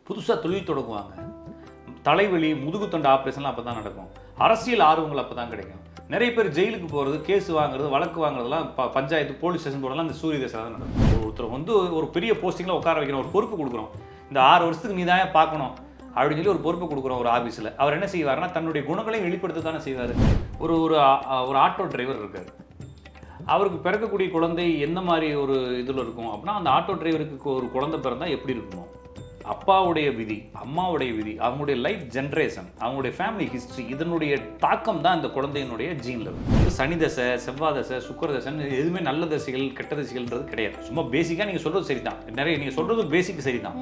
புதுசாக தொழில் தொடங்குவாங்க. தலைவலி, முதுகுத்தண்டு ஆப்ரேஷன்லாம் அப்போ தான் நடக்கும். அரசியல் ஆர்வங்கள் அப்போ தான் கிடைக்கும். நிறைய பேர் ஜெயிலுக்கு போகிறது, கேஸ் வாங்குறது, வழக்கு வாங்குறதுலாம் பஞ்சாயத்து, போலீஸ் ஸ்டேஷன் போடலாம் இந்த சூரிய தசை தான் நடக்கும். ஒருத்தர் வந்து ஒரு பெரிய போஸ்டிங்கில் உட்கார வைக்கிறோம், ஒரு பொறுப்பு கொடுக்குறோம். இந்த 6 வருஷத்துக்கு நீ தான் பார்க்கணும் அப்படின்னு சொல்லி ஒரு பொறுப்பு கொடுக்குறோம் ஒரு ஆஃபீஸில். அவர் என்ன செய்வார்னா தன்னுடைய குணங்களையும் வெளிப்படுத்த தானே செய்வார். ஒரு ஆட்டோ டிரைவர் இருக்கார். அவருக்கு பிறக்கக்கூடிய குழந்தை எந்த மாதிரி ஒரு இதில் இருக்கும் அப்படின்னா, அந்த ஆட்டோ டிரைவருக்கு ஒரு குழந்தை பிறந்தால் எப்படி இருக்குமோ, அப்பாவுடைய விதி, அம்மாவுடைய விதி, அவங்களுடைய லைஃப் ஜென்ரேஷன், அவங்களுடைய ஃபேமிலி ஹிஸ்ட்ரி, இதனுடைய தாக்கம் தான் இந்த குழந்தையினுடைய ஜீனில் இருக்கும். சனி தசை, செவ்வாய் தசை, சுக்கர தசைன்னு எதுவுமே நல்ல தசைகள் கெட்ட தசைகள்ன்றது கிடையாது. சும்மா பேசிக்காக நீங்கள் சொல்கிறது சரி தான். நிறைய நீங்கள் சொல்கிறது பேசிக் சரி தான்.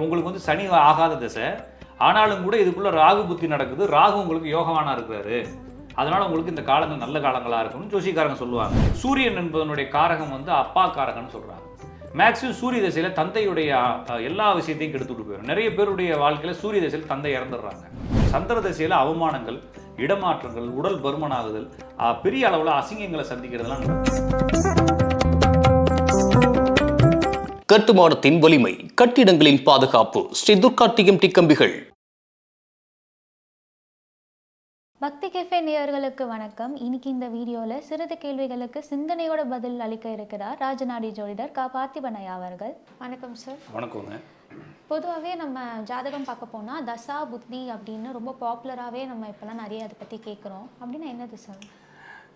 உங்களுக்கு வந்து சனி ஆகாத தசை, ஆனாலும் கூட இதுக்குள்ளே ராகு புத்தி நடக்குது. ராகு உங்களுக்கு யோகவானா இருக்கிறாரு, அதனால் உங்களுக்கு இந்த காலங்கள் நல்ல காலங்களாக இருக்கணும்னு ஜோசிக்காரங்க சொல்லுவாங்க. சூரியன் என்பதனுடைய காரகம் வந்து அப்பா காரகம்னு சொல்கிறாங்க. மேக்ஸிமம் சூரிய தசையில் தந்தையுடைய எல்லா விஷயத்தையும் கெடுத்துட்டு போயிடும். நிறைய பேருடைய வாழ்க்கையில் சூரிய தசையில் தந்தை இறந்துடுறாங்க. சந்திர தசையில் அவமானங்கள், இடமாற்றங்கள், உடல் பருமனாகுதல், பெரிய அளவில் அசிங்கங்களை சந்திக்கிறதுலாம். கட்டுமானத்தின் வலிமை, கட்டிடங்களின் பாதுகாப்பு, ஸ்ரீ துர்கா டிஎம்டி கம்பிகள். பக்தி கேஃபே நேயர்களுக்கு வணக்கம். இன்னைக்கு இந்த வீடியோவில் சிறிது கேள்விகளுக்கு சிந்தனையோட பதில் அளிக்க இருக்கிறார் ராஜநாடி ஜோதிடர் கா பார்த்திபன் ஐயா அவர்கள். வணக்கம் சார். வணக்கங்க. பொதுவாகவே நம்ம ஜாதகம் பார்க்க போனால் தசா புத்தி அப்படின்னு ரொம்ப பாப்புலராகவே நம்ம இப்போலாம் நிறைய அதை பற்றி கேட்குறோம். அப்படின்னா என்னது சார்?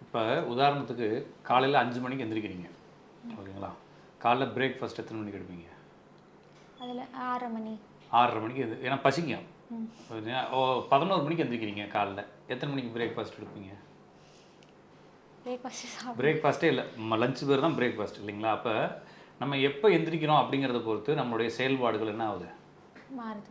இப்போ உதாரணத்துக்கு காலையில் 5 மணிக்கு எந்திரிக்கிறீங்க, ஓகேங்களா? காலைல பிரேக்ஃபாஸ்ட் எத்தனை மணிக்கு எடுப்பீங்க? அதில் 6:30 மணி. 6:30 மணிக்கு ஏன்னா பசிக்கும். 11 மணிக்கு எந்திரிக்கிறீங்க. காலைல எத்தனை மணிக்கு பிரேக்ஃபாஸ்ட் எடுப்பீங்க? பிரேக்ஃபாஸ்ட்டே இல்லை, லஞ்ச் பேர் தான் பிரேக்ஃபாஸ்ட் இல்லைங்களா? அப்போ நம்ம எப்போ எந்திரிக்கிறோம் அப்படிங்கிறத பொறுத்து நம்மளுடைய செயல்பாடுகள் என்ன ஆகுது?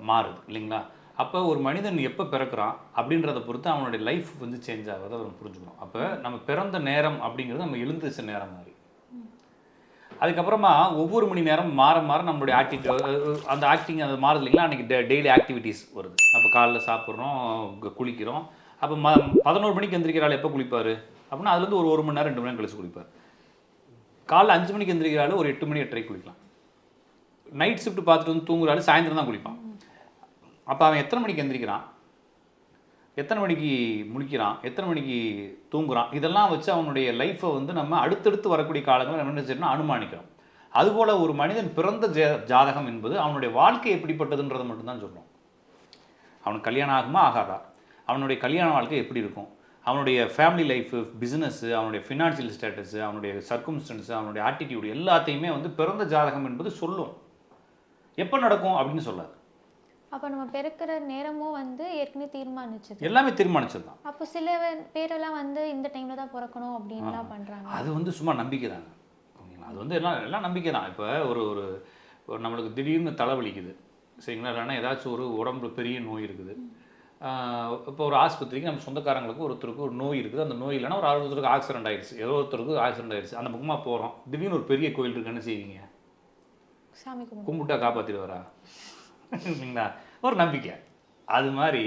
மாறுது இல்லைங்களா? அப்போ ஒரு மனிதன் எப்போ பிறக்கிறான் அப்படின்றத பொறுத்து அவனுடைய லைஃப் வந்து சேஞ்ச் ஆகுது, அதை புரிஞ்சுக்கணும். அப்போ நம்ம பிறந்த நேரம் அப்படிங்கிறது நம்ம எழுந்திரிச்ச நேரம் மாதிரி. அதுக்கப்புறமா ஒவ்வொரு மணி நேரம் மாற மாற நம்மளுடைய அந்த ஆக்டிங் அது மாறுது இல்லைங்களா? அன்றைக்கி டெய்லி ஆக்டிவிட்டீஸ் வருது. அப்போ காலைல சாப்பிட்றோம், குளிக்கிறோம். அப்போ 11 மணிக்கு எந்திரிக்கிறாள் எப்போ குளிப்பார் அப்படின்னா அதுலேருந்து ஒரு மணி நேரம் 2 மணி நேரம் கழிச்சு குளிப்பார். காலைல 5 மணிக்கு எந்திரிக்கிறாள் ஒரு 8 மணி 8:30 குளிக்கலாம். நைட் ஷிஃப்ட் பார்த்துட்டு வந்து தூங்குறாள் சாயந்தரம் தான் குளிப்பான். அப்போ அவன் எத்தனை மணிக்கு எந்திரிக்கிறான், எத்தனை மணிக்கு முழிக்கிறான், எத்தனை மணிக்கு தூங்குறான், இதெல்லாம் வச்சு அவனுடைய லைஃப்பை வந்து நம்ம அடுத்தடுத்து வரக்கூடிய காலங்களில் நம்ம என்ன செய்யணும்னா அனுமானிக்கிறோம். அதுபோல் ஒரு மனிதன் பிறந்த ஜாதகம் என்பது அவனுடைய வாழ்க்கை எப்படிப்பட்டதுன்றதை மட்டும்தான் சொல்கிறோம். அவனுக்கு கல்யாணம் ஆகுமா ஆகாதா, அவனுடைய கல்யாண வாழ்க்கை எப்படி இருக்கும், அவனுடைய ஃபேமிலி லைஃபு, பிஸ்னஸ்ஸு, அவனுடைய ஃபினான்ஷியல் ஸ்டேட்டஸு, அவனுடைய சர்க்கம்ஸ்டன்ஸு, அவனுடைய ஆட்டிடியூடு எல்லாத்தையுமே வந்து பிறந்த ஜாதகம் என்பது சொல்லும். எப்போ நடக்கும் அப்படின்னு சொல்லாது. அப்போ நம்ம பிறக்கிற நேரமும் வந்து ஏற்கனவே தீர்மானிச்சது, எல்லாமே தீர்மானிச்சது தான். அப்போ சில பேரெல்லாம் வந்து இந்த டைமில் தான் பிறக்கணும் அப்படின்லாம் பண்ணுறாங்க. அது வந்து சும்மா நம்பிக்கை தாங்க, ஓகேங்களா? அது வந்து எல்லாம் நம்பிக்கை தான். இப்போ ஒரு நம்மளுக்கு திடீர்னு தலைவலிக்குது சரிங்களா, இல்லைன்னா ஏதாச்சும் ஒரு உடம்புல பெரிய நோய் இருக்குது. இப்போ ஒரு ஆஸ்பத்திரிக்கு நம்ம சொந்தக்காரங்களுக்கு ஒருத்தருக்கு ஒரு நோய் இருக்குது, அந்த நோய் இல்லைன்னா ஒரு ஒருத்தருக்கு ஆக்சிடென்ட் ஆகிடுச்சு, ஏதோ ஒருத்தருக்கு ஆக்சிடென்ட் ஆகிடுச்சு, அந்த பக்கமாக போகிறோம். திடீர்னு ஒரு பெரிய கோயில் இருக்குது, என்ன செய்வீங்க? சாமி கும்பிட்டா காப்பாற்றிடுவாரா இல்லைங்களா? ஒரு நம்பிக்கை. அது மாதிரி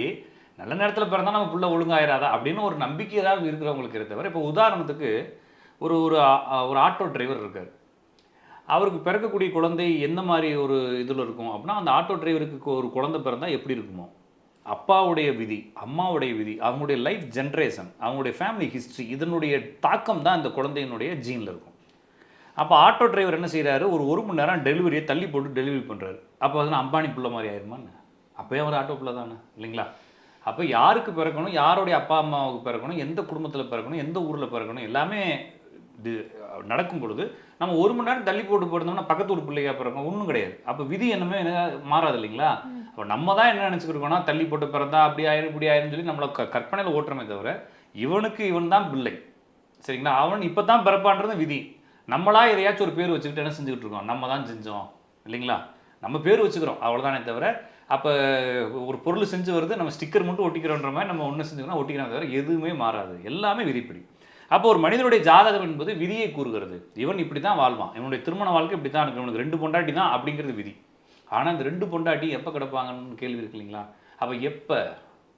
நல்ல நேரத்தில் பிறந்தால் நம்ம புள்ள ஒழுங்காயிராதா அப்படின்னு ஒரு நம்பிக்கை ஏதாவது இருக்கிறவங்களுக்கு தவிர. இப்போ உதாரணத்துக்கு ஒரு ஆட்டோ டிரைவர் இருக்கார். அவருக்கு பிறக்கக்கூடிய குழந்தை எந்த மாதிரி ஒரு இதில் இருக்கும் அப்படின்னா, அந்த ஆட்டோ டிரைவருக்கு ஒரு குழந்தை பிறந்தால் எப்படி இருக்குமோ, அப்பாவுடைய விதி, அம்மாவுடைய விதி, அவங்களுடைய லைஃப் ஜென்ரேஷன், அவங்களுடைய ஃபேமிலி ஹிஸ்ட்ரி, இதனுடைய தாக்கம் தான் இந்த குழந்தையினுடைய ஜீனில் இருக்கும். அப்போ ஆட்டோ டிரைவர் என்ன செய்கிறாரு, ஒரு மணி நேரம் டெலிவரியை தள்ளி போட்டு டெலிவரி பண்ணுறாரு. அப்போ அது அம்பானி பிள்ளை மாதிரி ஆயிருமான்னு? அப்போயே அவர் ஆட்டோ பிள்ளை தானே இல்லைங்களா? அப்போ யாருக்கு பிறக்கணும், யாருடைய அப்பா அம்மாவுக்கு பிறக்கணும், எந்த குடும்பத்தில் பிறக்கணும், எந்த ஊரில் பிறக்கணும், எல்லாமே நடக்கும் பொழுது நம்ம 1 மணி நேரம் தள்ளி போட்டு போயிருந்தோம்னா பக்கத்து ஊர் பிள்ளையாக பிறக்கணும் ஒன்றும் கிடையாது. அப்போ விதி என்னமே மாறாது இல்லைங்களா? அப்போ நம்ம தான் என்ன நினச்சிக்கிருக்கோம்னா தள்ளி போட்டு பிறந்தா அப்படி ஆயிரும் இப்படி ஆயிருன்னு சொல்லி நம்மளை கற்பனையில் ஓட்டுறமே தவிர, இவன் தான் பிள்ளை சரிங்களா, அவன் இப்போ தான் பிறப்பான்றது விதி. நம்மளா எதையாச்சும் ஒரு பேர் வச்சுக்கிட்டு என்ன செஞ்சுக்கிட்டு இருக்கோம், நம்ம தான் செஞ்சோம் இல்லைங்களா? நம்ம பேர் வச்சுக்கிறோம் அவ்வளோதானே தவிர. அப்போ ஒரு பொருள் செஞ்சு வருது, நம்ம ஸ்டிக்கர் மட்டும் ஒட்டிக்கிறோன்ற மாதிரி நம்ம ஒன்று செஞ்சுக்கிறோம், ஒட்டிக்கிறோம் தவிர எதுவுமே மாறாது, எல்லாமே விதிப்படி. அப்போ ஒரு மனிதனுடைய ஜாதகம் என்பது விதியை கூறுகிறது. இவன் இப்படி தான் வாழ்வான், இவனுடைய திருமண வாழ்க்கை இப்படி தான் இருக்கு, இவனுக்கு 2 பொண்டாட்டி தான் அப்படிங்கிறது விதி. ஆனால் இந்த 2 பொண்டாட்டி எப்போ கிடப்பாங்கன்னு கேள்வி இருக்கு இல்லைங்களா? அப்போ எப்போ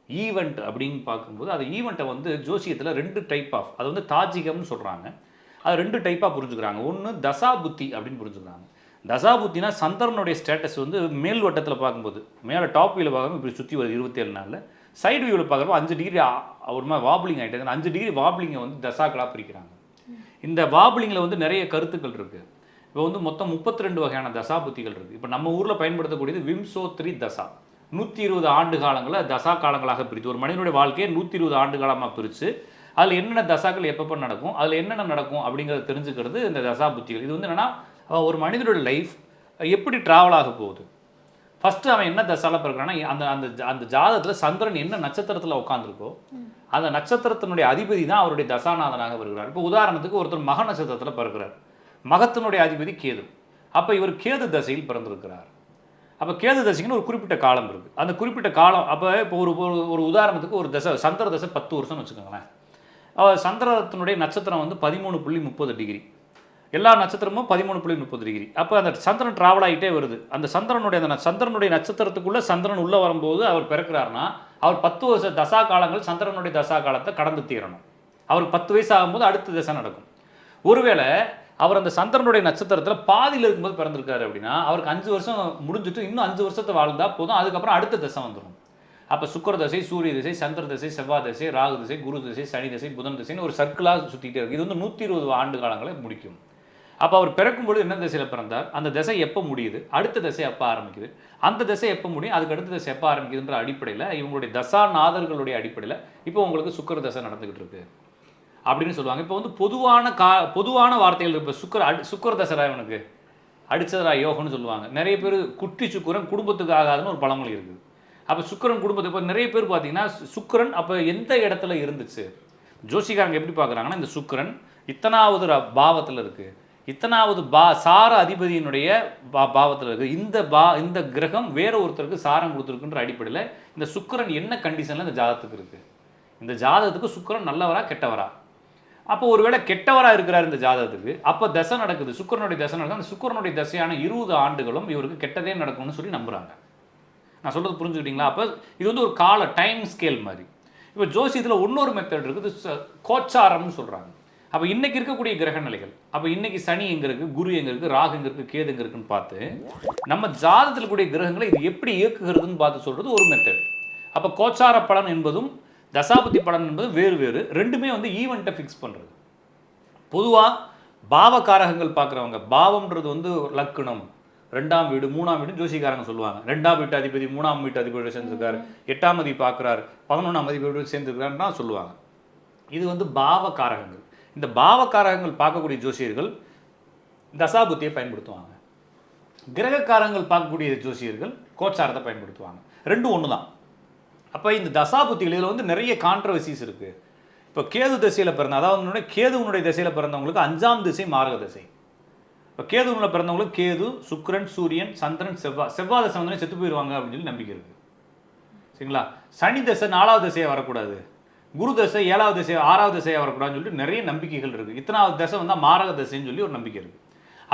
ஈவெண்ட் அப்படின்னு பார்க்கும்போது அது ஈவெண்ட்டை வந்து ஜோசியத்தில் 2 டைப் ஆஃப், அது வந்து தாஜிகம்னு சொல்கிறாங்க. அது 2 டைப்பாக புரிஞ்சுக்கிறாங்க. ஒன்று தசா புத்தி அப்படின்னு புரிஞ்சுக்கிறாங்க. தசாபுத்தினா சந்திரனுடைய ஸ்டேட்டஸ் வந்து மேல் வட்டத்தில் பார்க்கும்போது மேலே டாப் வியூவில் பார்க்கும்போது இப்படி சுற்றி வருது 27 நாளில், சைடு வியூவில் பார்க்குறப்போ 5 டிகிரி ஒரு மாதிரி வாப்ளிங் ஆகிட்டு அந்த 5 டிகிரி வாப்ளிங்கை வந்து தசாக்களாக பிரிக்கிறாங்க. இந்த வாப்ளிங்கில் வந்து நிறைய கருத்துக்கள் இருக்குது. இப்போ வந்து மொத்தம் 32 வகையான தசாபுத்திகள் இருக்குது. இப்போ நம்ம ஊரில் பயன்படுத்தக்கூடியது விம்சோத்ரி தசா, 120 ஆண்டு காலங்களை தசா காலங்களாக பிரித்து, ஒரு மனிதனுடைய வாழ்க்கையை 120 ஆண்டு காலமாக பிரித்து அதில் என்னென்ன தசாக்கள் எப்பப்போ நடக்கும், அதில் என்னென்ன நடக்கும் அப்படிங்கிறத தெரிஞ்சுக்கிறது இந்த தசாபுத்திகள். இது வந்து என்னென்னா ஒரு மனிதனோட லைஃப் எப்படி ட்ராவல் ஆக போகுது, ஃபஸ்ட்டு அவன் என்ன தசால பிறக்கிறான்னா அந்த அந்த அந்த ஜாதகத்தில் சந்திரன் என்ன நட்சத்திரத்தில் உட்காந்துருக்கோ அந்த நட்சத்திரத்தினுடைய அதிபதி தான் அவருடைய தசாநாதனாக வருகிறார். இப்போ உதாரணத்துக்கு ஒருத்தர் மக நட்சத்திரத்தில் பிறக்கிறார், மகத்தினுடைய அதிபதி கேது, அப்போ இவர் கேது தசையில் பிறந்திருக்கிறார். அப்போ கேது தசைக்குன்னு ஒரு குறிப்பிட்ட காலம் இருக்குது. அந்த குறிப்பிட்ட காலம் இப்போ ஒரு ஒரு உதாரணத்துக்கு ஒரு தசை சந்திர தசை 10 வருஷம்னு வச்சுக்கோங்களேன். சந்திரத்தினுடைய நட்சத்திரம் வந்து 13.30 டிகிரி, எல்லா நட்சத்திரமும் 13.30 டிகிரி. அப்போ அந்த சந்திரன் ட்ராவல் ஆகிட்டே வருது. அந்த சந்திரனுடைய நட்சத்திரத்துக்குள்ளே சந்திரன் உள்ளே வரும்போது அவர் பிறக்கிறாருன்னா அவர் 10 வருஷ தசா காலங்கள் சந்திரனுடைய தசா காலத்தை கடந்து தீரணும். அவருக்கு 10 வயசு ஆகும்போது அடுத்த தசை நடக்கும். ஒருவேளை அவர் அந்த சந்திரனுடைய நட்சத்திரத்தில் பாதியில் இருக்கும்போது பிறந்திருக்காரு அப்படின்னா அவருக்கு 5 வருஷம் முடிஞ்சுட்டு இன்னும் 5 வருஷத்தை வாழ்ந்தால் போதும், அதுக்கப்புறம் அடுத்த தசை வந்துடும். அப்போ சுக்கிர தசை, சூரிய தசை, சந்திர தசை, செவ்வாய் தசை, ராகு தசை, குரு தசை, சனி தசை, புதன் தசைன்னு ஒரு சர்க்கிளாக சுற்றிக்கிட்டே இருக்குது. இது வந்து 120 ஆண்டு காலங்களை முடிக்கும். அப்போ அவர் பிறக்கும்பொழுது என்ன திசையில் பிறந்தார், அந்த திசை எப்போ முடியுது, அடுத்த திசை எப்போ ஆரம்பிக்குது, அந்த திசை எப்போ முடியும், அதுக்கு அடுத்த திசை எப்போ ஆரம்பிக்குதுன்ற அடிப்படையில் இவங்களுடைய தசாநாதர்களுடைய அடிப்படையில் இப்போ உங்களுக்கு சுக்கிர தசை நடந்துக்கிட்டு இருக்கு அப்படின்னு சொல்லுவாங்க. இப்போ வந்து பொதுவான வார்த்தைகள் இப்போ சுக்கிர தசரா இவனுக்கு அடிச்சதரா யோகம்னு சொல்லுவாங்க. நிறைய பேர் குட்டி சுக்கிரன் குடும்பத்துக்கு ஆகாதுன்னு ஒரு பழமொழி இருக்குது. அப்போ சுக்கிரன் குடும்பத்துக்கு இப்போ நிறைய பேர் பார்த்தீங்கன்னா சுக்கிரன் அப்போ எந்த இடத்துல இருந்துச்சு, ஜோசிகாரங்க எப்படி பார்க்குறாங்கன்னா இந்த சுக்கிரன் இத்தனாவது பாவத்தில் இருக்குது, இத்தனாவது சார அதிபதியினுடைய பாவத்தில் இருக்குது, இந்த கிரகம் வேற ஒருத்தருக்கு சாரம் கொடுத்துருக்குன்ற அடிப்படையில் இந்த சுக்கிரன் என்ன கண்டிஷனில் இந்த ஜாதகத்துக்கு இருக்குது, இந்த ஜாதகத்துக்கு சுக்கிரன் நல்லவரா கெட்டவரா. அப்போ ஒருவேளை கெட்டவராக இருக்கிறார் இந்த ஜாதகத்துக்கு, அப்போ தசை நடக்குது, சுக்கிரனுடைய தசை நடக்குது, அந்த சுக்கிரனுடைய தசையான 20 ஆண்டுகளும் இவருக்கு கெட்டதே நடக்கும்னு சொல்லி நம்புகிறாங்க. நான் சொல்கிறது புரிஞ்சுக்கிட்டீங்களா? அப்போ இது வந்து ஒரு டைம் ஸ்கேல் மாதிரி. இப்போ ஜோசியத்தில் இன்னொரு மெத்தட் இருக்குது, கோச்சாரம்னு சொல்கிறாங்க. அப்போ இன்றைக்கி இருக்கக்கூடிய கிரக நிலைகள், அப்போ இன்றைக்கி சனி எங்கே இருக்குது, குரு எங்கே இருக்குது, ராகு எங்கே இருக்குது, கேது எங்கே இருக்குன்னு பார்த்து நம்ம ஜாதகத்தில் கூடிய கிரகங்களை இது எப்படி இயக்குகிறதுன்னு பார்த்து சொல்கிறது ஒரு மெத்தட். அப்போ கோச்சார பலன் என்பதும் தசாபதி பலன் என்பது வேறு ரெண்டுமே வந்து ஈவெண்ட்டை ஃபிக்ஸ் பண்ணுறது. பொதுவாக பாவகாரகங்கள் பார்க்குறவங்க, பாவம்ன்றது வந்து லக்னம், 2ஆம் வீடு 3ஆம் வீடு ஜோசிக்காரங்க சொல்லுவாங்க. 2ஆம் வீட்டு அதிபதி 3ஆம் வீட்டு அதிபதியோடு சேர்ந்துருக்காரு, 8ஆம் அதிபதி பார்க்குறாரு, 11ஆம் அதிபதியோடு சேர்ந்துருக்காருன்னு தான் சொல்லுவாங்க. இது வந்து பாவகாரகங்கள். இந்த பாவகாரகங்கள் பார்க்கக்கூடிய ஜோசியர்கள் தசாபுத்தியை பயன்படுத்துவாங்க. கிரகக்காரங்கள் பார்க்கக்கூடிய ஜோசியர்கள் கோச்சாரத்தை பயன்படுத்துவாங்க. ரெண்டும் ஒன்று தான். அப்போ இந்த தசாபுத்திகள் இதில் வந்து நிறைய கான்ட்ரவர்சிஸ் இருக்குது. இப்போ கேது திசையில் பிறந்த, அதாவது கேதுவனுடைய திசையில் பிறந்தவங்களுக்கு 5ஆம் திசை மாரக திசை. இப்போ கேதுவில் பிறந்தவங்களுக்கு கேது, சுக்கிரன், சூரியன், சந்திரன், செவ்வாய் தசை வந்து செத்து போயிடுவாங்க அப்படின்னு சொல்லி நம்பிக்கை இருக்குது. சரிங்களா? சனி தசை 4வது திசையாக வரக்கூடாது, குரு தசை 7வது திசை 6வது திசையாக வரக்கூடாதுன்னு சொல்லிட்டு நிறைய நம்பிக்கைகள் இருக்குது. இத்தனாவது தசை வந்தால் மாரக தசைன்னு சொல்லி ஒரு நம்பிக்கை இருக்குது.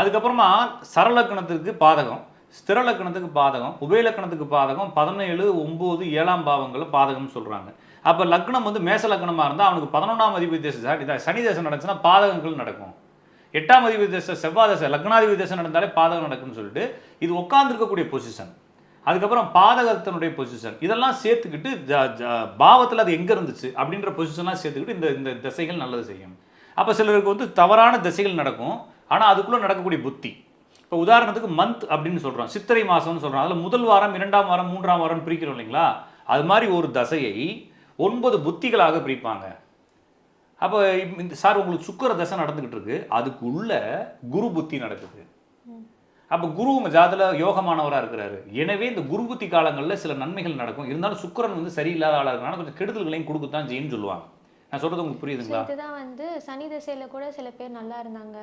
அதுக்கப்புறமா சரலக்கணத்துக்கு பாதகம், ஸ்திரலக்கணத்துக்கு பாதகம், உபயலக்கணத்துக்கு பாதகம், 17, 9, 7ஆம் பாவங்களில் பாதகம்னு சொல்கிறாங்க. அப்போ லக்னம் வந்து மேச லக்னமாக இருந்தால் அவனுக்கு 11ஆம் அதிபதி தசை சனி தசை நடந்துச்சுன்னா பாதகங்கள் நடக்கும். 8ஆம் அதிபதி தசை செவ்வாய் தசை லக்னாதிபதி தசை நடந்தாலே பாதகம் நடக்கும்னு சொல்லிட்டு இது உட்காந்துருக்கக்கூடிய பொசிஷன், அதுக்கப்புறம் பாதகத்தினுடைய பொசிஷன், இதெல்லாம் சேர்த்துக்கிட்டு பாவத்தில் அது எங்கே இருந்துச்சு அப்படின்ற பொசிஷன்லாம் சேர்த்துக்கிட்டு இந்த திசைகள் நல்லது செய்யும். அப்போ சிலருக்கு வந்து தவறான திசைகள் நடக்கும், ஆனால் அதுக்குள்ளே நடக்கக்கூடிய புத்தி. இப்போ உதாரணத்துக்கு மந்த் அப்படின்னு சொல்கிறோம், சித்திரை மாதம்னு சொல்கிறோம், அதில் முதல் வாரம் 2ஆம் வாரம் 3ஆம் வாரம் பிரிக்கிறோம் இல்லைங்களா? அது மாதிரி ஒரு தசையை 9 புத்திகளாக பிரிப்பாங்க. அப்போ இந்த சார் உங்களுக்கு சுக்கிர தசை நடந்துக்கிட்டு இருக்கு, அதுக்கு உள்ள குரு புத்தி நடக்குது. அப்போ குரு உங்கள் ஜாதகத்தில் யோகமானவராக இருக்கிறாரு. எனவே இந்த குரு புத்தி காலங்களில் சில நன்மைகள் நடக்கும். இருந்தாலும் சுக்கிரன் வந்து சரியில்லாத ஆளாக இருக்கிறனால கொஞ்சம் கெடுதல்களையும் கொடுக்கத்தான் செய்யுன்னு சொல்லுவாங்க. நான் சொல்கிறது உங்களுக்கு புரியுதுங்களா? இதுதான் வந்து சனி தசையில் கூட சில பேர் நல்லா இருந்தாங்க.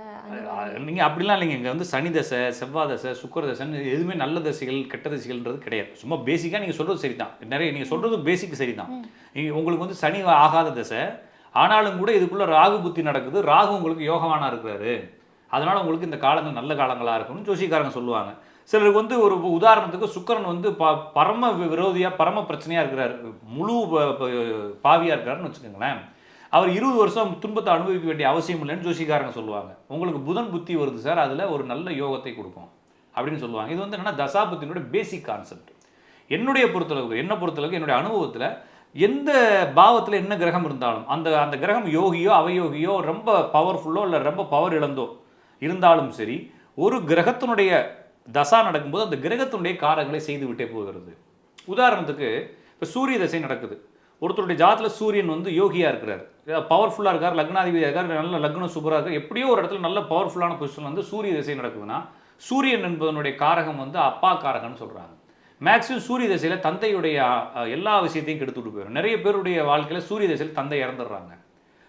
நீங்கள் அப்படிலாம் இல்லைங்க. இங்கே வந்து சனி தசை, செவ்வாய் தசை, சுக்கிர தசைன்னு எதுவுமே நல்ல தசைகள் கெட்ட தசைகள்ன்றது கிடையாது. சும்மா பேசிக்காக நீங்கள் சொல்கிறது சரி தான், நிறைய நீங்கள் சொல்கிறது பேசிக் சரி தான். உங்களுக்கு வந்து சனி ஆகாத தசை, ஆனாலும் கூட இதுக்குள்ளே ராகு புத்தி நடக்குது, ராகு உங்களுக்கு யோகமானா இருக்கிறாரு, அதனால் உங்களுக்கு இந்த காலங்கள் நல்ல காலங்களாக இருக்கும்னு ஜோசிக்காரங்க சொல்லுவாங்க. சிலருக்கு வந்து ஒரு உதாரணத்துக்கு சுக்கிரன் வந்து பரம விரோதியாக பரம பிரச்சனையாக இருக்கிறார், முழு பாவியாக இருக்கிறாருன்னு வச்சுக்கோங்களேன். அவர் 20 வருஷம் துன்பத்தை அனுபவிக்க வேண்டிய அவசியம் இல்லைன்னு ஜோசிக்காரங்க சொல்லுவாங்க. உங்களுக்கு புதன் புத்தி வருது சார், அதில் ஒரு நல்ல யோகத்தை கொடுக்கும். அப்படின்னு சொல்லுவாங்க. இது வந்து என்னன்னா தசாபுத்தியினுடைய பேசிக் கான்செப்ட். என்னை பொறுத்தளவுக்கு என்னுடைய அனுபவத்தில் எந்த பாவத்தில் என்ன கிரகம் இருந்தாலும் அந்த கிரகம் யோகியோ அவயோகியோ ரொம்ப பவர்ஃபுல்லோ இல்லை ரொம்ப பவர் இழந்தோ இருந்தாலும் சரி, ஒரு கிரகத்தினுடைய தசா நடக்கும்போது அந்த கிரகத்தினுடைய காரங்களை செய்து விட்டே போகிறது. உதாரணத்துக்கு இப்போ சூரிய தசை நடக்குது. ஒருத்தருடைய ஜாதத்தில் சூரியன் வந்து யோகியாக இருக்கிறார், பவர்ஃபுல்லாக இருக்கார், லக்னாதிபதியாக இருக்கார், நல்ல லக்னம் சூப்பராக இருக்கார், எப்படியோ ஒரு இடத்துல நல்ல பவர்ஃபுல்லான பொசிஷன் வந்து சூரிய தசை நடக்குதுன்னா சூரியன் என்பதனுடைய காரகம் வந்து அப்பா காரகம்னு சொல்கிறாங்க. மேக்ஸிமம் சூரிய தசையில் தந்தையுடைய எல்லா விஷயத்தையும் கெடுத்துட்டு போயிடும். நிறைய பேருடைய வாழ்க்கையில் சூரிய தசையில் தந்தை இறந்துடுறாங்க,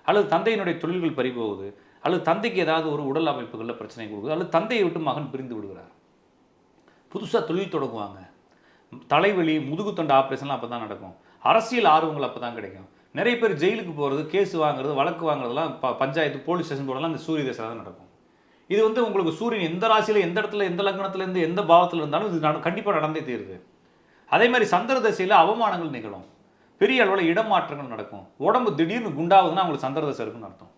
அல்லது தந்தையினுடைய தொழில்கள் பறிபோகுது, அல்லது தந்தைக்கு ஏதாவது ஒரு உடல் அமைப்புகளில் பிரச்சனை கொடுக்குது, அல்லது தந்தையை விட்டு மகன் பிரிந்து விடுகிறார். புதுசாக தொழில் தொடங்குவாங்க, தலைவலி முதுகுத்தண்டு ஆப்ரேஷன்லாம் அப்போ தான் நடக்கும். அரசியல் ஆர்வங்கள் அப்போ தான் கிடைக்கும். நிறைய பேர் ஜெயிலுக்கு போகிறது, கேஸ் வாங்குறது, வழக்கு வாங்குறதுலாம் பஞ்சாயத்து போலீஸ் ஸ்டேஷன் போடலாம் அந்த சூரிய தசை தான் நடக்கும். இது வந்து உங்களுக்கு சூரியன் எந்த ராசியில் எந்த இடத்துல எந்த லக்னத்துலேருந்து எந்த பாவத்தில் இருந்தாலும் இது கண்டிப்பாக நடந்தே தீருது. அதே மாதிரி சந்திர தசையில் அவமானங்கள் நிகழும், பெரிய அளவில் இடமாற்றங்கள் நடக்கும். உடம்பு திடீர்னு குண்டாகுதுன்னா அவங்களுக்கு சந்திர தசை இருக்குன்னு அர்த்தம்.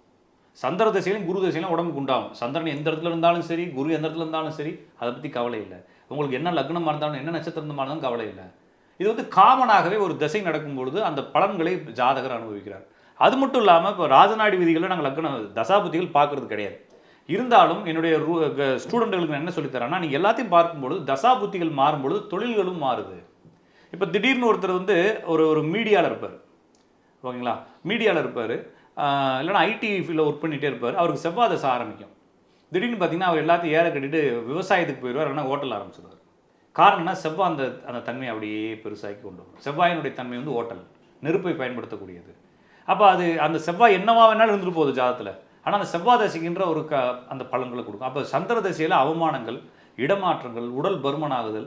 சந்திர தசையிலும் குரு தசையிலும் உடம்பு குண்டாகும். சந்திரன் எந்த இடத்துல இருந்தாலும் சரி, குரு எந்த இடத்துல இருந்தாலும் சரி, அதை பற்றி கவலை இல்லை. உங்களுக்கு என்ன லக்னமாக இருந்தாலும் என்ன நட்சத்திரமாக இருந்தாலும் கவலை இல்லை. இது வந்து காமனாகவே ஒரு திசை நடக்கும்பொழுது அந்த பலன்களை ஜாதகர் அனுபவிக்கிறார். அது மட்டும் இல்லாமல் இப்போ ராஜநாடி விதிகளில் நாங்கள் லக்ன தசாபுத்திகள் பார்க்கறது கிடையாது. இருந்தாலும் என்னுடைய ஸ்டூடெண்ட்களுக்கு நான் என்ன சொல்லித்தரேன்னா, நீங்கள் எல்லாத்தையும் பார்க்கும்பொழுது தசாபுத்திகள் மாறும்பொழுது தொழில்களும் மாறுது. இப்போ திடீர்னு ஒருத்தர் வந்து ஒரு மீடியாவில் இருப்பார், ஓகேங்களா, மீடியாவில் இருப்பார், இல்லைனா ஐடி ஃபீல்டில் ஒர்க் பண்ணிகிட்டே இருப்பார். அவருக்கு செவ்வாய் தசை ஆரம்பிக்கும். திடீர்னு பார்த்தீங்கன்னா அவர் எல்லாத்தையும் ஏற கட்டிட்டு விவசாயத்துக்கு போயிடுவார், இல்லைனா ஹோட்டல் ஆரம்பிச்சிடுவார். காரணம்னா செவ்வாய் அந்த தன்மையை அப்படியே பெருசாக்கி கொண்டு வரும். செவ்வாயினுடைய தன்மை வந்து ஹோட்டல், நெருப்பை பயன்படுத்தக்கூடியது. அப்போ அது அந்த செவ்வாய் என்னவா வேணாலும் இருந்துட்டு போகுது ஜாதத்தில், ஆனால் அந்த செவ்வாய் தசைக்கின்ற ஒரு அந்த பலன்களை கொடுக்கும். அப்போ சந்திர தசையில் அவமானங்கள், இடமாற்றங்கள், உடல் பருமனாகுதல்,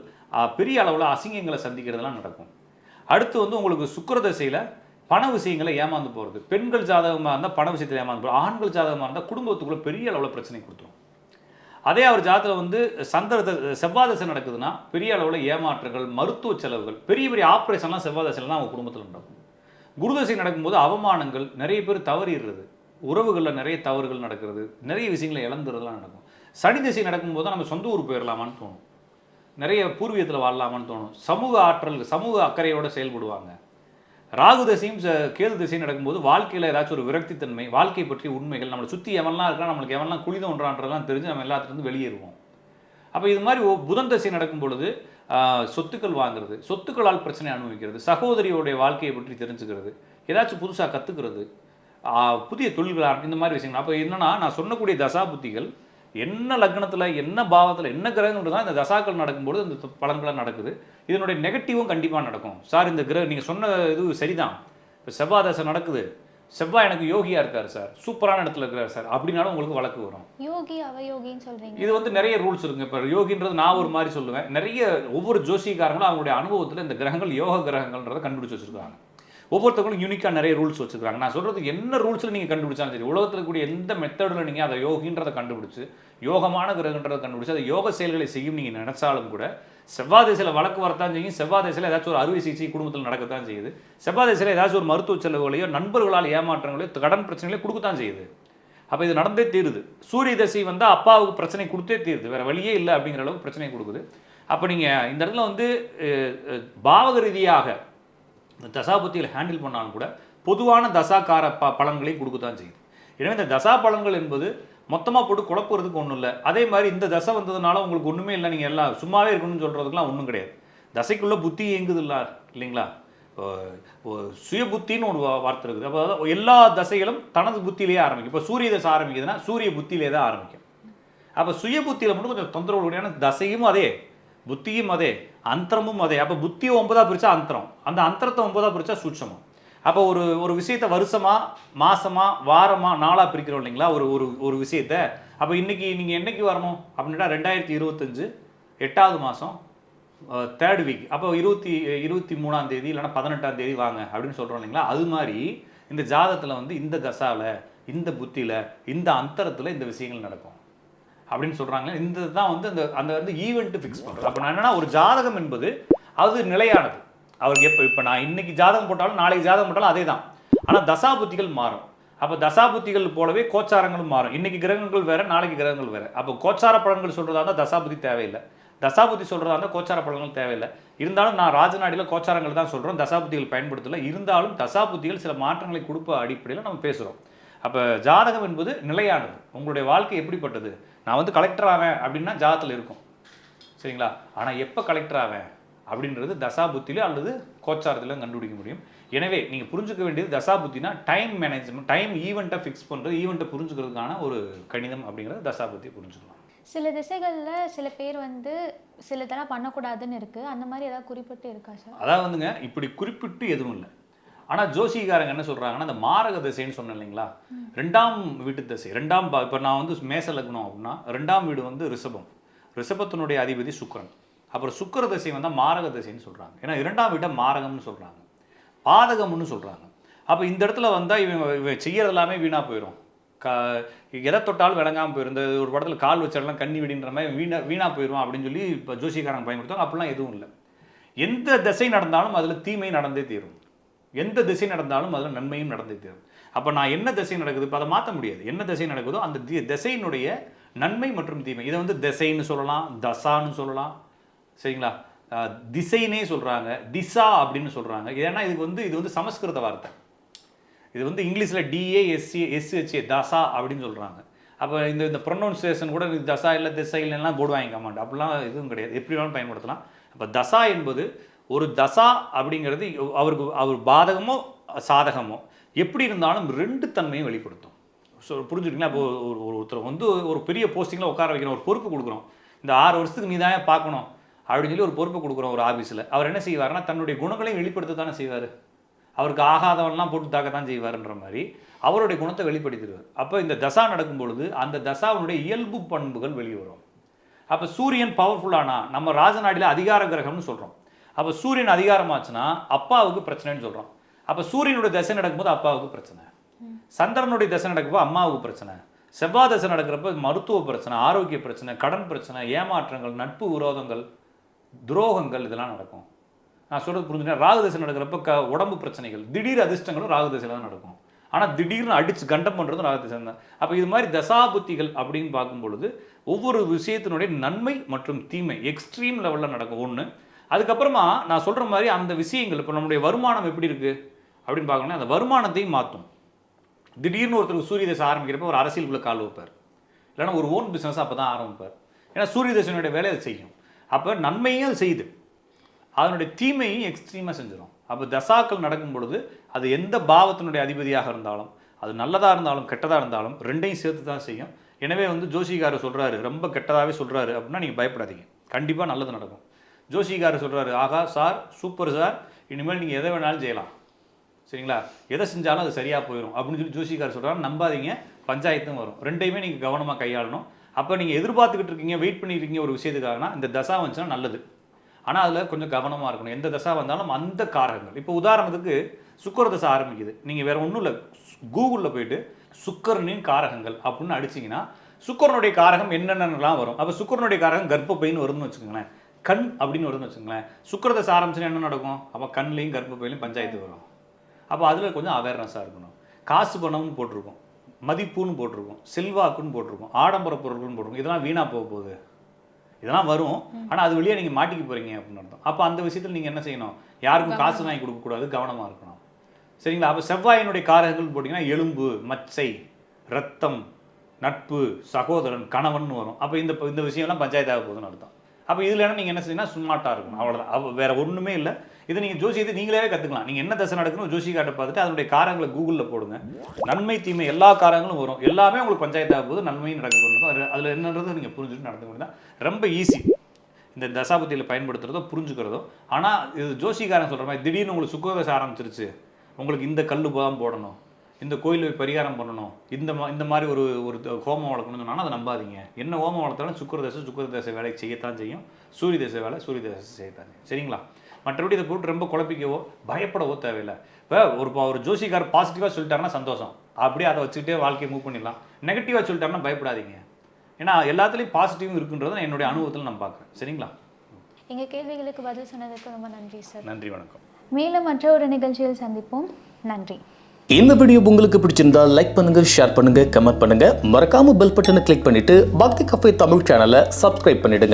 பெரிய அளவில் அசிங்கங்களை சந்திக்கிறதுலாம் நடக்கும். அடுத்து வந்து உங்களுக்கு சுக்கிர தசையில் பண விஷயங்களை ஏமாந்து போகிறது. பெண்கள் ஜாதகமாக இருந்தால் பண விஷயத்தில் ஏமாந்து போகிறது, ஆண்கள் ஜாதகமாக இருந்தால் குடும்பத்துக்குள்ளே பெரிய அளவில் பிரச்சனை கொடுத்துரும். அதே அவர் ஜாதகத்தில் வந்து செவ்வாய் தசை நடக்குதுன்னா பெரிய அளவில் ஏமாற்றங்கள், மருத்துவ செலவுகள், பெரிய பெரிய ஆப்ரேஷன்லாம் செவ்வாய் தசையில் தான் அவங்க குடும்பத்தில் நடக்கும். குரு தசை நடக்கும்போது அவமானங்கள், நிறைய பேர் தவறிடுறது, உறவுகளில் நிறைய தவறுகள் நடக்கிறது, நிறைய விஷயங்களை இழந்துறதுலாம் நடக்கும். சனி திசை நடக்கும்போது தான் நம்ம சொந்த ஊர் போயிடலாமான்னு தோணும், நிறைய பூர்வீகத்தில் வாழலாமான்னு தோணும், சமூக ஆற்றல், சமூக அக்கறையோடு செயல்படுவாங்க. ராகு தசையும் கேது தசையும் நடக்கும்போது வாழ்க்கையில் ஏதாச்சும் ஒரு விரக்தித்தன்மை, வாழ்க்கை பற்றிய உண்மைகள், நம்மளை சுற்றி எவன்லாம் இருக்கா, நம்மளுக்கு எவன்லாம் குழி தோன்றான்றதெல்லாம் தெரிஞ்சு நம்ம எல்லாத்துலேருந்து வெளியேறுவோம். அப்போ இது மாதிரி புதன் தசை நடக்கும் பொழுது சொத்துக்கள் வாங்குறது, சொத்துக்களால் பிரச்சனை அனுபவிக்கிறது, சகோதரியோடைய வாழ்க்கையை பற்றி தெரிஞ்சுக்கிறது, ஏதாச்சும் புதுசாக கற்றுக்கிறது, புதிய தொழில்கள், இந்த மாதிரி விஷயங்கள். அப்போ என்னன்னா, நான் சொன்னக்கூடிய தசா புத்திகள் என்ன லக்னத்தில் என்ன பாவத்தில் என்ன கிரகங்கள் தான் இந்த தசாக்கள் நடக்கும்போது இந்த பலன்களாக நடக்குது. இதனுடைய நெகட்டிவும் கண்டிப்பாக நடக்கும். சார் இந்த கிரகம் நீங்கள் சொன்ன இது சரிதான், இப்போ செவ்வாய் தசை நடக்குது, செவ்வாய் எனக்கு யோகியாக இருக்கார் சார், சூப்பரான இடத்துல இருக்கிறார் சார் அப்படின்னாலும் உங்களுக்கு வழக்கு வரும். யோகி அவயோகின்னு சொல்கிறீங்க, இது வந்து நிறைய ரூல்ஸ் இருக்குங்க. இப்போ யோகின்றது நான் ஒரு மாதிரி சொல்லுவேன், நிறைய ஒவ்வொரு ஜோசியக்காரங்களும் அவங்களுடைய அனுபவத்தில் இந்த கிரகங்கள் யோக கிரகங்கள்ன்றதை கண்டுபிடிச்சி வச்சுருக்காங்க. ஒவ்வொருத்தவங்களும் யூனிக்காக நிறைய ரூல்ஸ் வச்சுருக்காங்க. நான் சொல்கிறது என்ன ரூல்ஸில் நீங்கள் கண்டுபிடிச்சாலும் சரி, உலகத்தில் கூடிய எந்த மெத்தடில் நீங்கள் அதை யோகின்றதை கண்டுபிடிச்சி, யோகமான கிரகன்றதை கண்டுபிடிச்சி அதை யோக செயல்களை செய்யும் நீங்கள் நினச்சாலும் கூட செவ்வாய் திசையில் வழக்கு வரத்தான் செய்யும். செவ்வாய் திசையில் ஏதாச்சும் ஒரு அறுவை சிகிச்சை குடும்பத்தில் நடக்கத்தான் செய்யுது. செவ்வாய் திசையில் ஏதாச்சும் ஒரு மருத்துவ செலவுகளையோ நண்பர்களால் ஏமாற்றங்களையோ கடன் பிரச்சனைகளையோ கொடுக்கத்தான் செய்யுது. அப்போ இது நடந்தே தீருது. சூரிய தசை வந்தால் அப்பாவுக்கு பிரச்சனை கொடுத்தே தீருது, வேறு வழியே இல்லை அப்படிங்கிற அளவுக்கு பிரச்சனை கொடுக்குது. அப்போ நீங்கள் இந்த இடத்துல வந்து பாவக ரீதியாக இந்த தசாபுத்தியில் ஹேண்டில் பண்ணாலும் கூட பொதுவான தசாக்கார பலன்களையும் கொடுக்கத்தான் செய்யுது. எனவே இந்த தசா பலன்கள் என்பது மொத்தமாக போட்டு குழப்புறதுக்கு ஒன்றும் இல்லை. அதே மாதிரி இந்த தசை வந்ததுனால உங்களுக்கு ஒன்றுமே இல்லை, நீங்கள் எல்லாம் சும்மாவே இருக்கணும்னு சொல்கிறதுக்குலாம் ஒன்றும் கிடையாது. தசைக்குள்ளே புத்தி இயங்குது இல்லைங்களா, சுய புத்தின்னு ஒரு வார்த்தை இருக்குது. அப்போ அதாவது எல்லா தசைகளும் தனது புத்தியிலேயே ஆரம்பிக்கும். இப்போ சூரிய தசை ஆரம்பிக்குதுன்னா சூரிய புத்தியிலே தான் ஆரம்பிக்கும். அப்போ சுய புத்தியில் மட்டும் கொஞ்சம் தொந்தரவுடையான தசையும் அதே, புத்தியும் அதே, அந்தரமும் அதே. அப்போ புத்தியை 9ஆக பிரித்தா அந்தரம், அந்த அந்தரத்தை 9ஆக பிரித்தா சூட்சமம். அப்போ ஒரு விஷயத்தை வருஷமா, மாசமா, வாரமா, நாளாக பிரிக்கிறோம் இல்லைங்களா ஒரு விஷயத்தை. அப்போ இன்றைக்கி நீங்கள் என்றைக்கு வரணும் அப்படின்னா 2025 8வது மாதம் 3rd வீக், அப்போ 23ஆம் தேதி இல்லைனா 18ஆம் தேதி வாங்க அப்படின்னு சொல்கிறோம் இல்லைங்களா. அது மாதிரி இந்த ஜாதகத்தில் வந்து இந்த தசாவில், இந்த புத்தியில், இந்த அந்தரத்தில் இந்த விஷயங்கள் நடக்கும் அப்படின்னு சொல்கிறாங்களே. இந்த தான் வந்து அந்த வந்து ஈவெண்ட்டு ஃபிக்ஸ் பண்ணுறது. அப்போ நான் என்னென்னா, ஒரு ஜாதகம் என்பது அது நிலையானது. அவருக்கு இப்போ நான் இன்றைக்கி ஜாதகம் போட்டாலும் நாளைக்கு ஜாதகம் போட்டாலும் அதே தான். ஆனால் தசாபுத்திகள் மாறும். அப்போ தசாபுத்திகள் போலவே கோச்சாரங்களும் மாறும். இன்றைக்கி கிரகங்கள் வேறு, நாளைக்கு கிரகங்கள் வேறு. அப்போ கோச்சார பலன்கள் சொல்கிறதா தான் தசாபுத்தி தேவையில்லை. தசாபுத்தி சொல்கிறதா இருந்தால் கோச்சார பலன்கள் தேவையில்லை. இருந்தாலும் நான் ராஜநாடியில் கோச்சாரங்கள் தான் சொல்கிறோம், தசாபுத்திகள் பயன்படுத்தலை. இருந்தாலும் தசாபுத்திகள் சில மாற்றங்களை கொடுப்ப அடிப்படையில் நம்ம பேசுகிறோம். அப்போ ஜாதகம் என்பது நிலையானது. உங்களுடைய வாழ்க்கை எப்படிப்பட்டது? நான் வந்து கலெக்டர் ஆவேன் அப்படின்னா ஜாதகத்தில் இருக்கும், சரிங்களா? ஆனால் எப்போ கலெக்டர் ஆவேன் அப்படின்றது தசாபுத்தியிலோ அல்லது கோச்சாரத்திலும் கண்டுபிடிக்க முடியும். எனவே நீங்கள் புரிஞ்சுக்க வேண்டியது தசாபுத்தினா டைம் மேனேஜ்மெண்ட், டைம் ஈவெண்ட்டை ஃபிக்ஸ் பண்ணுறது, ஈவெண்ட்டை புரிஞ்சுக்கிறதுக்கான ஒரு கணிதம் அப்படிங்கிறது தசாபுத்தியை புரிஞ்சுக்கலாம். சில திசைகளில் சில பேர் வந்து சிலதெல்லாம் பண்ணக்கூடாதுன்னு இருக்குது, அந்த மாதிரி ஏதாவது குறிப்பிட்டு இருக்கா சார்? அதாவது வந்துங்க, இப்படி குறிப்பிட்டு எதுவும் இல்லை. ஆனால் ஜோசிகாரங்க என்ன சொல்கிறாங்கன்னா, அந்த மாரக திசைன்னு சொன்னேன் இல்லைங்களா, 2ஆம் வீட்டு திசை, இப்போ நான் வந்து மேச லக்னம் அப்படின்னா 2ஆம் வீடு வந்து ரிஷபம், ரிஷபத்தினுடைய அதிபதி சுக்கிரன். அப்புறம் சுக்கிர திசை வந்தால் மாரக திசைன்னு சொல்கிறாங்க. ஏன்னா 2ஆம் வீட்டை மாரகம்னு சொல்கிறாங்க, பாதகம்னு சொல்கிறாங்க. அப்போ இந்த இடத்துல வந்தால் இவன் செய்யறது எல்லாமே வீணாக போயிடும். எதை தொட்டாலும் விளங்காமல் போயிடும். இந்த ஒரு படத்தில் கால் வச்சிடலாம் கண்ணி விடின்ற மாதிரி வீணாக போயிடும் அப்படின்னு சொல்லி இப்போ ஜோசிகாரங்க பயன்படுத்துவாங்க. அப்படிலாம் எதுவும் இல்லை. எந்த திசை நடந்தாலும் அதில் தீமை நடந்தே தீரும், எந்த திசை நடந்தாலும் அதில் நன்மையும் நடந்தே தீரும். அப்போ நான் என்ன திசை நடக்குது இப்போ அதை மாற்ற முடியாது. என்ன திசை நடக்குதோ அந்த திசையினுடைய நன்மை மற்றும் தீமை, இதை வந்து திசைன்னு சொல்லலாம், தசான்னு சொல்லலாம், சரிங்களா? திசைனே சொல்கிறாங்க, திசா அப்படின்னு சொல்கிறாங்க. ஏன்னா இது வந்து சமஸ்கிருத வார்த்தை. இது வந்து இங்கிலீஷில் DASA தசா அப்படின்னு சொல்கிறாங்க. அப்போ இந்த ப்ரொனவுன்சியேஷன் கூட தசா இல்லை திசை இல்லைன்னா போர்டு வாங்கிக்க மாட்டேன், அப்படிலாம் எதுவும் கிடையாது. எப்படி வேணாலும் பயன்படுத்தலாம். அப்போ தசா என்பது ஒரு தசா அப்படிங்கிறது அவர் பாதகமோ சாதகமோ எப்படி இருந்தாலும் 2 தன்மையும் வெளிப்படுத்தும். ஸோ புரிஞ்சுக்கிங்களா? இப்போ ஒருத்தர் வந்து ஒரு பெரிய போஸ்டிங்கில் உட்கார வைக்கணும், ஒரு பொறுப்பு கொடுக்குறோம், இந்த 6 வருஷத்துக்கு நீ தான் பார்க்கணும் அப்படின்னு சொல்லி ஒரு பொறுப்பு கொடுக்குறோம் ஒரு ஆஃபீஸில். அவர் என்ன செய்வார்னா தன்னுடைய குணங்களையும் வெளிப்படுத்த தானே செய்வார். அவருக்கு ஆகாதவன்லாம் போட்டு தாக்க தான் செய்வார்ன்ற மாதிரி அவருடைய குணத்தை வெளிப்படுத்திடுவார். அப்போ இந்த தசா நடக்கும் பொழுது அந்த தசாவுடைய இயல்பு பண்புகள் வெளியே வரும். அப்போ சூரியன் பவர்ஃபுல்லானா நம்ம ராஜநாடியில் அதிகார கிரகம்னு சொல்கிறோம். அப்போ சூரியன் அதிகாரமாச்சுன்னா அப்பாவுக்கு பிரச்சனைன்னு சொல்கிறோம். அப்போ சூரியனுடைய தசை நடக்கும்போது அப்பாவுக்கு பிரச்சனை, சந்திரனுடைய தசை நடக்கும்போது அம்மாவுக்கு பிரச்சனை, செவ்வாய் தசை நடக்கிறப்ப மருத்துவ பிரச்சனை, ஆரோக்கிய பிரச்சனை, கடன் பிரச்சனை, ஏமாற்றங்கள், நட்பு விரோதங்கள், துரோகங்கள், இதெல்லாம் நடக்கும். நான் சொல்கிறது புரிஞ்சுன்னா, ராகுதசை நடக்கிறப்ப உடம்பு பிரச்சனைகள், திடீர் அதிர்ஷ்டங்களும் ராகுதசையில் தான் நடக்கும். ஆனால் திடீர்னு அடித்து கண்டம் பண்ணுறதும் ராகுதசை தான். அப்போ இது மாதிரி தசாபுத்திகள் அப்படின்னு பார்க்கும் பொழுது ஒவ்வொரு விஷயத்தினுடைய நன்மை மற்றும் தீமை எக்ஸ்ட்ரீம் லெவலில் நடக்கும் ஒன்று. அதுக்கப்புறமா நான் சொல்கிற மாதிரி அந்த விஷயங்கள் இப்போ நம்முடைய வருமானம் எப்படி இருக்குது அப்படின்னு பார்க்கணும்னா அந்த வருமானத்தையும் மாற்றும். திடீர்னு ஒருத்தருக்கு சூரிய தசை ஆரம்பிக்கிறப்ப ஒரு அரசியலுக்குள்ளே கால் வைப்பார், இல்லைன்னா ஒரு ஓன் பிஸ்னஸ் அப்போ தான் ஆரம்பிப்பார். ஏன்னா சூரிய தசையினுடைய வேலையை அதை செய்யும். அப்போ நன்மையும் அது செய்யுது, அதனுடைய தீமையும் எக்ஸ்ட்ரீமாக செஞ்சிடும். அப்போ தசாக்கள் நடக்கும் பொழுது அது எந்த பாவத்தினுடைய அதிபதியாக இருந்தாலும், அது நல்லதாக இருந்தாலும் கெட்டதாக இருந்தாலும் 2ஐயும் சேர்த்து தான் செய்யும். எனவே வந்து ஜோசிகாரர் சொல்கிறாரு ரொம்ப கெட்டதாகவே சொல்கிறாரு அப்படின்னா நீங்கள் பயப்படாதீங்க, கண்டிப்பாக நல்லது நடக்கும். ஜோசிகாரர் சொல்கிறாரு ஆகா சார் சூப்பர் சார், இனிமேல் நீங்கள் எதை வேணாலும் செய்யலாம், சரிங்களா, எதை செஞ்சாலும் அது சரியாக போயிடும் அப்படின்னு சொல்லி ஜோசிகாரர் சொல்கிறாரு. நம்பாதீங்க, பஞ்சாயத்தும் வரும். 2ஐயுமே நீங்கள் கவனமாக கையாளணும். அப்போ நீங்கள் எதிர்பார்த்துக்கிட்டு இருக்கீங்க, வெயிட் பண்ணியிருக்கீங்க ஒரு விஷயத்துக்காகனா இந்த தசா வந்துச்சுன்னா நல்லது. ஆனால் அதில் கொஞ்சம் கவனமாக இருக்கணும். எந்த தசா வந்தாலும் அந்த காரகங்கள், இப்போ உதாரணத்துக்கு சுக்கர தசை ஆரம்பிக்குது, நீங்கள் வேறு ஒன்றும் இல்லை, கூகுளில் போயிட்டு சுக்கரனின் காரகங்கள் அப்படின்னு அடிச்சிங்கன்னா சுக்கரனுடைய காரகம் என்னென்னலாம் வரும். அப்போ சுக்கரனுடைய காரகம் கர்ப்பப்பைன்னு வருதுன்னு வச்சுக்கோங்களேன், கண் அப்படின்னு வருதுன்னு வச்சுக்கோங்களேன். சுக்கர தசை ஆரம்பிச்சுன்னா என்ன நடக்கும்? அப்போ கண்லேயும் கர்ப்பப்பையிலையும் பஞ்சாயத்து வரும். அப்போ அதில் கொஞ்சம் அவேர்னஸாக இருக்கணும். காசு பணம்னு போட்டிருக்கோம், மதிப்புன்னு போட்டிருக்கோம், செல்வாக்குன்னு போட்டிருக்கோம், ஆடம்பர பொருள்னு போட்டிருக்கோம். இதெல்லாம் வீணாக போக போகுது, இதெல்லாம் வரும், ஆனால் அது வழியாக நீங்கள் மாட்டிக்க போகிறீங்க அப்படின்னு அர்த்தம். அப்போ அந்த விஷயத்தில் நீங்கள் என்ன செய்யணும்? யாருக்கும் காசு வாங்கி கொடுக்கக்கூடாது, கவனமாக இருக்கணும், சரிங்களா? அப்போ செவ்வாயினுடைய காரகங்கள் போட்டிங்கன்னா எலும்பு, மச்சை, ரத்தம், நட்பு, சகோதரன், கணவன் வரும். அப்போ இந்த விஷயம்லாம் பஞ்சாயத்தாக போகுதுன்னு அர்த்தம். அப்போ இதில் என்ன நீங்கள் என்ன செய்யணும்? சும்மாட்டாக இருக்கணும், அவ்வளோதான். வேறு ஒன்றுமே இல்லை. இதை நீங்கள் ஜோசியத்தை நீங்களே கற்றுக்கலாம். நீங்கள் என்ன தசை நடக்கணும் ஜோசிகாட்டை பார்த்துட்டு அதனுடைய காரங்களை கூகுளில் போடுங்க, நன்மை தீமை எல்லா காரங்களும் வரும், எல்லாமே உங்களுக்கு பஞ்சாயத்தாக போகுது, நன்மையும் நடக்க போகிறது. அதில் என்னன்றது நீங்கள் புரிஞ்சுட்டு நடந்துக்கிறது தான் ரொம்ப ஈஸி. இந்த தசாபத்தியில் பயன்படுத்துகிறதோ புரிஞ்சுக்கிறதோ. ஆனால் இது ஜோசிகாரன் சொல்கிற மாதிரி திடீர்னு உங்களுக்கு சுக்கர தசை ஆரம்பிச்சிருச்சு, உங்களுக்கு இந்த கல் தான் போடணும், இந்த கோயிலுக்கு பரிகாரம் பண்ணணும், இந்த மாதிரி ஒரு ஹோமம் வளர்க்கணும்னு சொன்னால் அதை நம்பாதீங்க. என்ன ஹோமம் வளர்த்தாலும் சுக்கர தசை வேலையை செய்யத்தான் செய்யும், சூரிய தசை வேலை சூரிய தசை செய்யத்தான் செய்யும், சரிங்களா? மற்றபடி இதை போட்டு ரொம்ப குழப்பிக்கவோ பயப்படவோ தேவையில்லை. இப்போ ஒரு ஜோசிகார் பாசிட்டிவாக சொல்லிட்டாருன்னா சந்தோஷம், அப்படியே அதை வச்சுக்கிட்டே வாழ்க்கையை மூவ் பண்ணிடலாம். நெகட்டிவாக சொல்லிட்டாருன்னா பயப்படாதீங்க, ஏன்னா எல்லாத்துலேயும் பாசிட்டிவும் இருக்குன்றதை என்னுடைய அனுபவத்தில் நான் பார்க்குறேன், சரிங்களா? எங்கள் கேள்விகளுக்கு பதில் சொன்னதுக்கு ரொம்ப நன்றி சார். நன்றி, வணக்கம். மேலும் மற்ற ஒரு நிகழ்ச்சியில் சந்திப்போம். நன்றி. இந்த வீடியோ உங்களுக்கு பிடிச்சிருந்தா லைக் பண்ணுங்க, ஷேர் பண்ணுங்க, கமெண்ட் பண்ணுங்க. மறக்காம பெல் பட்டனை கிளிக் பண்ணிட்டு பக்தி கஃபே தமிழ் சேனலை சப்ஸ்கிரைப் பண்ணிடுங்க.